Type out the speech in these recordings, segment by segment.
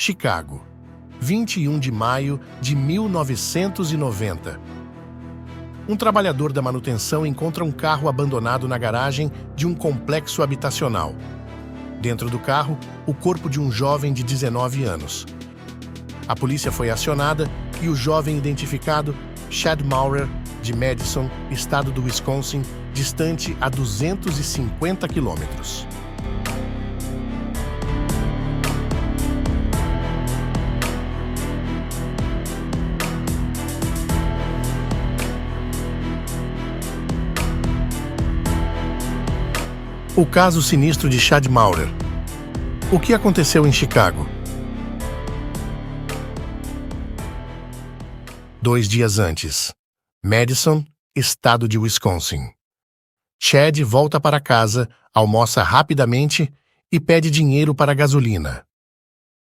Chicago, 21 de maio de 1990. Um trabalhador da manutenção encontra um carro abandonado na garagem de um complexo habitacional. Dentro do carro, o corpo de um jovem de 19 anos. A polícia foi acionada e o jovem identificado, Chad Maurer, de Madison, estado do Wisconsin, distante a 250 quilômetros. O caso sinistro de Chad Maurer. O que aconteceu em Chicago? 2 dias antes. Madison, estado de Wisconsin. Chad volta para casa, almoça rapidamente e pede dinheiro para gasolina.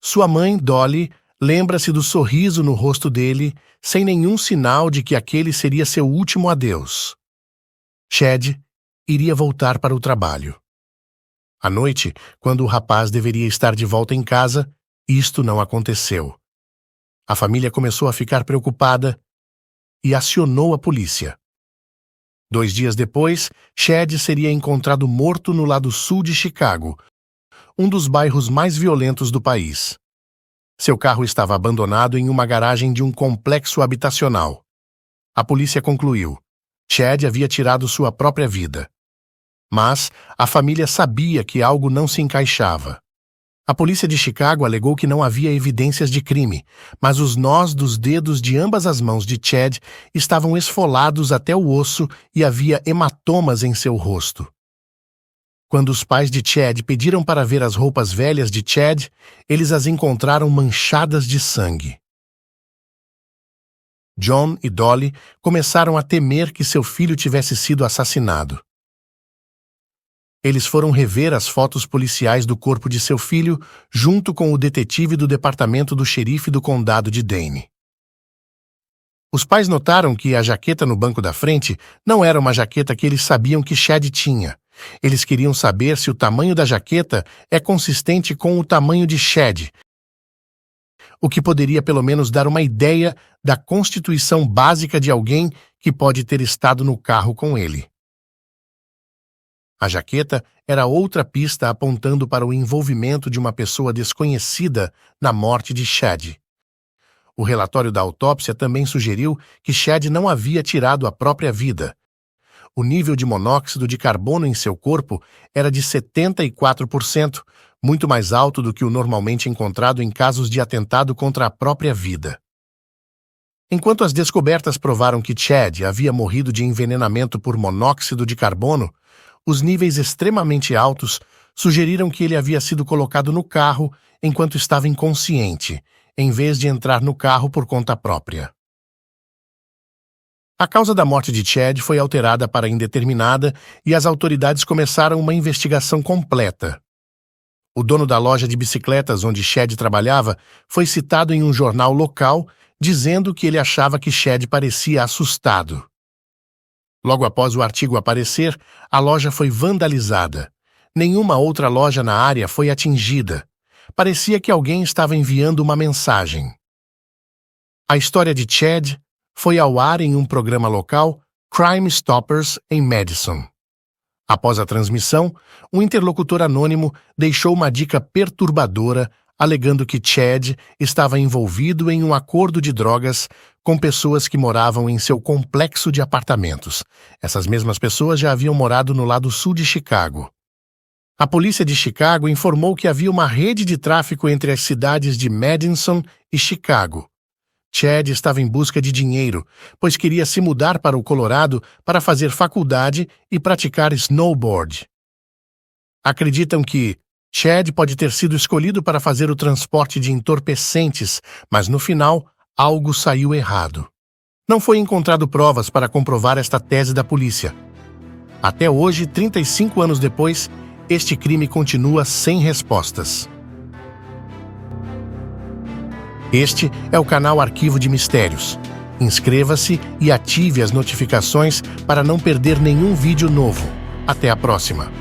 Sua mãe, Dolly, lembra-se do sorriso no rosto dele, sem nenhum sinal de que aquele seria seu último adeus. Chad iria voltar para o trabalho. À noite, quando o rapaz deveria estar de volta em casa, isto não aconteceu. A família começou a ficar preocupada e acionou a polícia. 2 dias depois, Chad seria encontrado morto no lado sul de Chicago, um dos bairros mais violentos do país. Seu carro estava abandonado em uma garagem de um complexo habitacional. A polícia concluiu: Chad havia tirado sua própria vida. Mas a família sabia que algo não se encaixava. A polícia de Chicago alegou que não havia evidências de crime, mas os nós dos dedos de ambas as mãos de Chad estavam esfolados até o osso e havia hematomas em seu rosto. Quando os pais de Chad pediram para ver as roupas velhas de Chad, eles as encontraram manchadas de sangue. John e Dolly começaram a temer que seu filho tivesse sido assassinado. Eles foram rever as fotos policiais do corpo de seu filho junto com o detetive do departamento do xerife do condado de Dane. Os pais notaram que a jaqueta no banco da frente não era uma jaqueta que eles sabiam que Chad tinha. Eles queriam saber se o tamanho da jaqueta é consistente com o tamanho de Chad, o que poderia pelo menos dar uma ideia da constituição básica de alguém que pode ter estado no carro com ele. A jaqueta era outra pista apontando para o envolvimento de uma pessoa desconhecida na morte de Chad. O relatório da autópsia também sugeriu que Chad não havia tirado a própria vida. O nível de monóxido de carbono em seu corpo era de 74%, muito mais alto do que o normalmente encontrado em casos de atentado contra a própria vida. Enquanto as descobertas provaram que Chad havia morrido de envenenamento por monóxido de carbono, os níveis extremamente altos sugeriram que ele havia sido colocado no carro enquanto estava inconsciente, em vez de entrar no carro por conta própria. A causa da morte de Chad foi alterada para indeterminada e as autoridades começaram uma investigação completa. O dono da loja de bicicletas onde Chad trabalhava foi citado em um jornal local, dizendo que ele achava que Chad parecia assustado. Logo após o artigo aparecer, a loja foi vandalizada. Nenhuma outra loja na área foi atingida. Parecia que alguém estava enviando uma mensagem. A história de Chad foi ao ar em um programa local, Crime Stoppers, em Madison. Após a transmissão, um interlocutor anônimo deixou uma dica perturbadora, alegando que Chad estava envolvido em um acordo de drogas com pessoas que moravam em seu complexo de apartamentos. Essas mesmas pessoas já haviam morado no lado sul de Chicago. A polícia de Chicago informou que havia uma rede de tráfico entre as cidades de Madison e Chicago. Chad estava em busca de dinheiro, pois queria se mudar para o Colorado para fazer faculdade e praticar snowboard. Acreditam que Chad pode ter sido escolhido para fazer o transporte de entorpecentes, mas no final, algo saiu errado. Não foi encontrado provas para comprovar esta tese da polícia. Até hoje, 35 anos depois, este crime continua sem respostas. Este é o canal Arquivo de Mistérios. Inscreva-se e ative as notificações para não perder nenhum vídeo novo. Até a próxima!